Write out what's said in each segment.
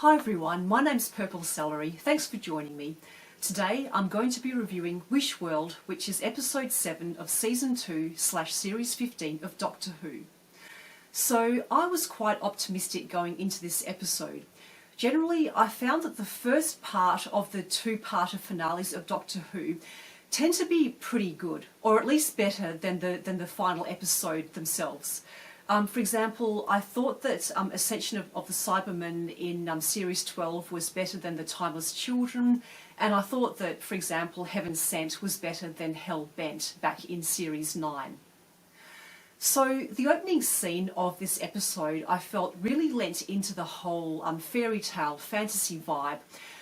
Hi everyone, my name's Celery. Thanks for joining me. Today I'm going to be reviewing Wish World, which is episode 7 of season 2/series 15 of Doctor Who. So I was quite optimistic going into this episode. Generally, I found that the first part of the two-parter finales of Doctor Who tend to be pretty good, or at least better than the final episode themselves. For example, I thought that Ascension of the Cybermen in Series 12 was better than The Timeless Children, and I thought that, for example, Heaven Sent was better than Hell Bent back in Series 9. So the opening scene of this episode I felt really lent into the whole fairy tale fantasy vibe,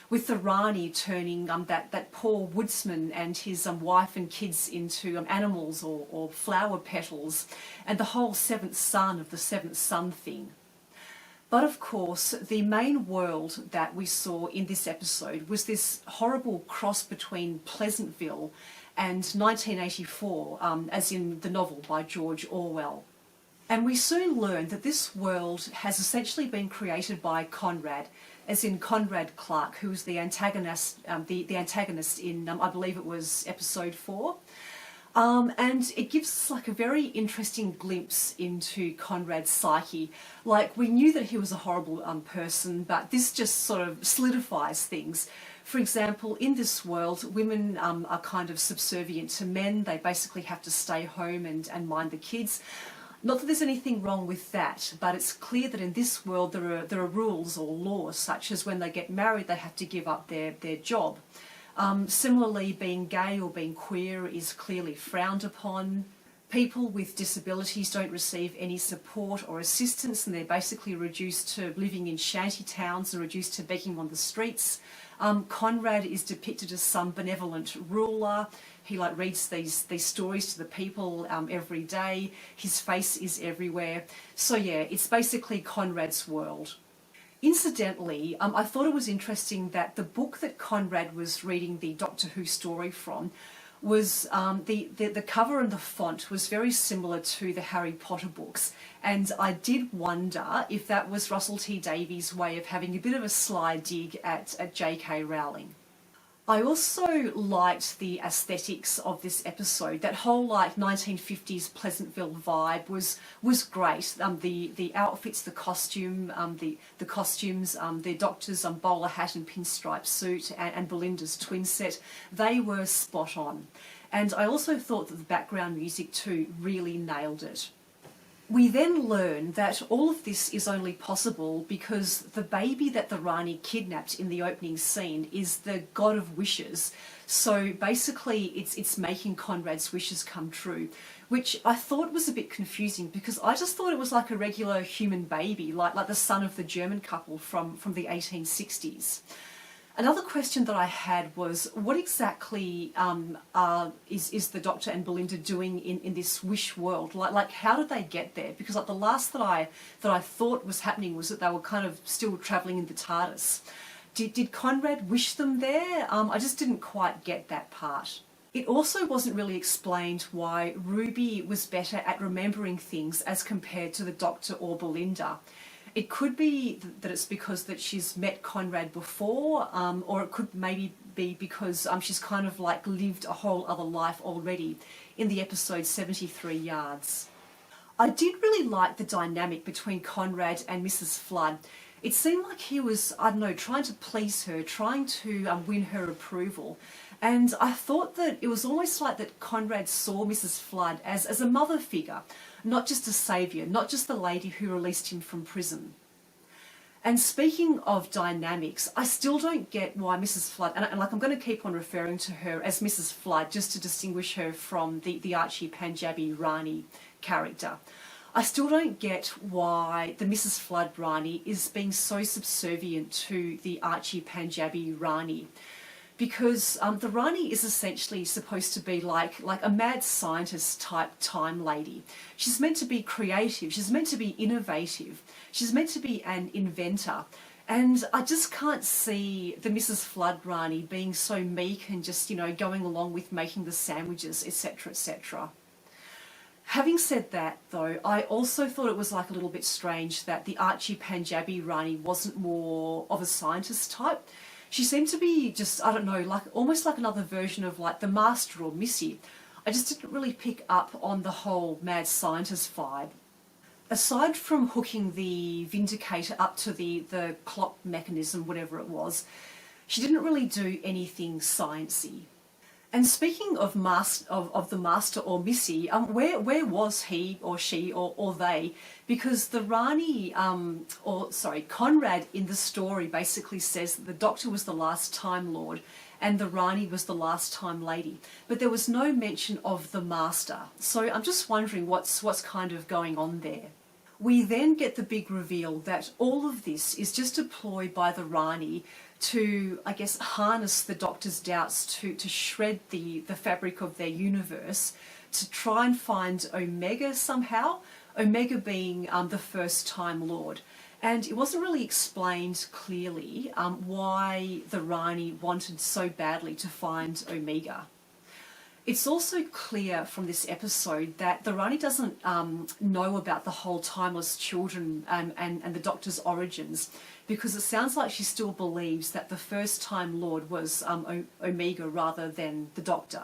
with the Rani turning that poor woodsman and his wife and kids into animals or flower petals, and the whole seventh son of the seventh son thing. But of course, the main world that we saw in this episode was this horrible cross between Pleasantville and 1984, as in the novel by George Orwell. And we soon learned that this world has essentially been created by Conrad, as in Conrad Clark, who was the antagonist in, I believe it was episode 4. And it gives us like a very interesting glimpse into Conrad's psyche. Like, we knew that he was a horrible person, but this just sort of solidifies things. For example, in this world, women are kind of subservient to men. They basically have to stay home and mind the kids. Not that there's anything wrong with that, but it's clear that in this world there are rules or laws, such as when they get married they have to give up their job. Similarly, being gay or being queer is clearly frowned upon. People with disabilities don't receive any support or assistance, and they're basically reduced to living in shanty towns and reduced to begging on the streets. Conrad is depicted as some benevolent ruler. He reads these stories to the people every day. His face is everywhere. So yeah, it's basically Conrad's world. Incidentally, I thought it was interesting that the book that Conrad was reading the Doctor Who story from was the cover and the font was very similar to the Harry Potter books, and I did wonder if that was Russell T Davies' way of having a bit of a sly dig at J.K. Rowling. I also liked the aesthetics of this episode. That whole 1950s Pleasantville vibe was great. The outfits, the costume, the costumes, the Doctor's bowler hat and pinstripe suit, and Belinda's twin set, they were spot on. And I also thought that the background music too really nailed it. We then learn that all of this is only possible because the baby that the Rani kidnapped in the opening scene is the god of wishes. So basically it's making Conrad's wishes come true, which I thought was a bit confusing because I just thought it was like a regular human baby, like the son of the German couple from the 1860s. Another question that I had was, what exactly is the Doctor and Belinda doing in this wish world? Like how did they get there? Because the last that I thought was happening was that they were kind of still travelling in the TARDIS. Did Conrad wish them there? I just didn't quite get that part. It also wasn't really explained why Ruby was better at remembering things as compared to the Doctor or Belinda. It could be that it's because that she's met Conrad before, or it could maybe be because she's kind of lived a whole other life already in the episode 73 Yards. I did really like the dynamic between Conrad and Mrs. Flood. It seemed like he was, I don't know, trying to please her, trying to win her approval. And I thought that it was almost like that Conrad saw Mrs. Flood as a mother figure, not just a saviour, not just the lady who released him from prison. And speaking of dynamics, I still don't get why Mrs. Flood, and I'm going to keep on referring to her as Mrs. Flood just to distinguish her from the Archie Panjabi Rani character. I still don't get why the Mrs. Flood Rani is being so subservient to the Archie Panjabi Rani. Because the Rani is essentially supposed to be like a mad scientist type time lady. She's meant to be creative, she's meant to be innovative, she's meant to be an inventor. And I just can't see the Mrs. Flood Rani being so meek and just, going along with making the sandwiches, etc., etc. Having said that, though, I also thought it was like a little bit strange that the Archie Panjabi Rani wasn't more of a scientist type. She seemed to be just, I don't know, like almost like another version of like the Master or Missy. I just didn't really pick up on the whole mad scientist vibe. Aside from hooking the Vindicator up to the clock mechanism, whatever it was, she didn't really do anything sciencey. And speaking of the Master or Missy, where was he or she or they? Because the Rani, Conrad in the story basically says that the Doctor was the last Time Lord and the Rani was the last Time Lady. But there was no mention of the Master. So I'm just wondering what's kind of going on there. We then get the big reveal that all of this is just a ploy by the Rani to, I guess, harness the Doctor's doubts, to shred the fabric of their universe, to try and find Omega somehow, Omega being the first Time Lord. And it wasn't really explained clearly why the Rani wanted so badly to find Omega. It's also clear from this episode that the Rani doesn't know about the whole timeless children and the Doctor's origins, because it sounds like she still believes that the first Time Lord was Omega rather than the Doctor.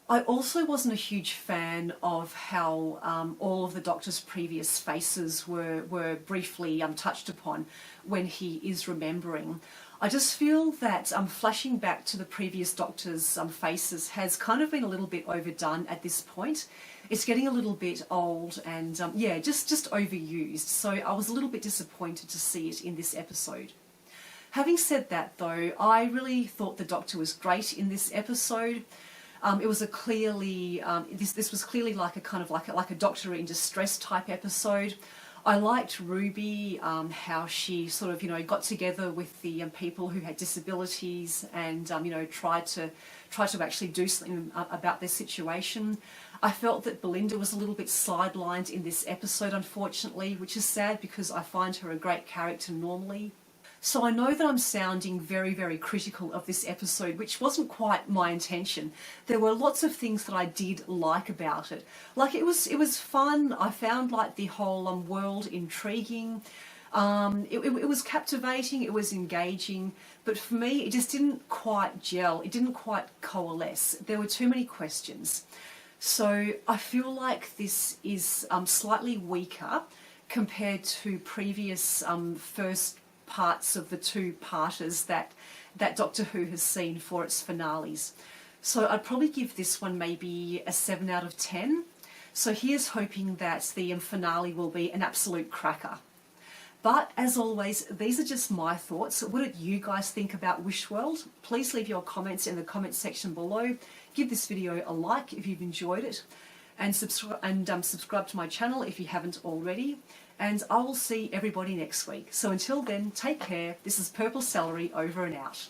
I also wasn't a huge fan of how all of the Doctor's previous faces were briefly touched upon when he is remembering. I just feel that flashing back to the previous Doctor's faces has kind of been a little bit overdone at this point. It's getting a little bit old and, just overused. So I was a little bit disappointed to see it in this episode. Having said that, though, I really thought the Doctor was great in this episode. It was this was clearly like a kind of like a Doctor in distress type episode. I liked Ruby, how she sort of, got together with the people who had disabilities and, tried to actually do something about their situation. I felt that Belinda was a little bit sidelined in this episode, unfortunately, which is sad because I find her a great character normally. So I know that I'm sounding very, very critical of this episode, which wasn't quite my intention. There were lots of things that I did like about it. Like it was fun. I found like the whole world intriguing. It was captivating. It was engaging. But for me, it just didn't quite gel. It didn't quite coalesce. There were too many questions. So I feel like this is slightly weaker compared to previous first parts of the two-parters that Doctor Who has seen for its finales. So I'd probably give this one maybe a 7 out of 10. So here's hoping that the finale will be an absolute cracker. But as always, these are just my thoughts. What did you guys think about Wishworld? Please leave your comments in the comments section below. Give this video a like if you've enjoyed it, and subscribe to my channel if you haven't already. And I will see everybody next week. So until then, take care. This is Purple Celery over and out.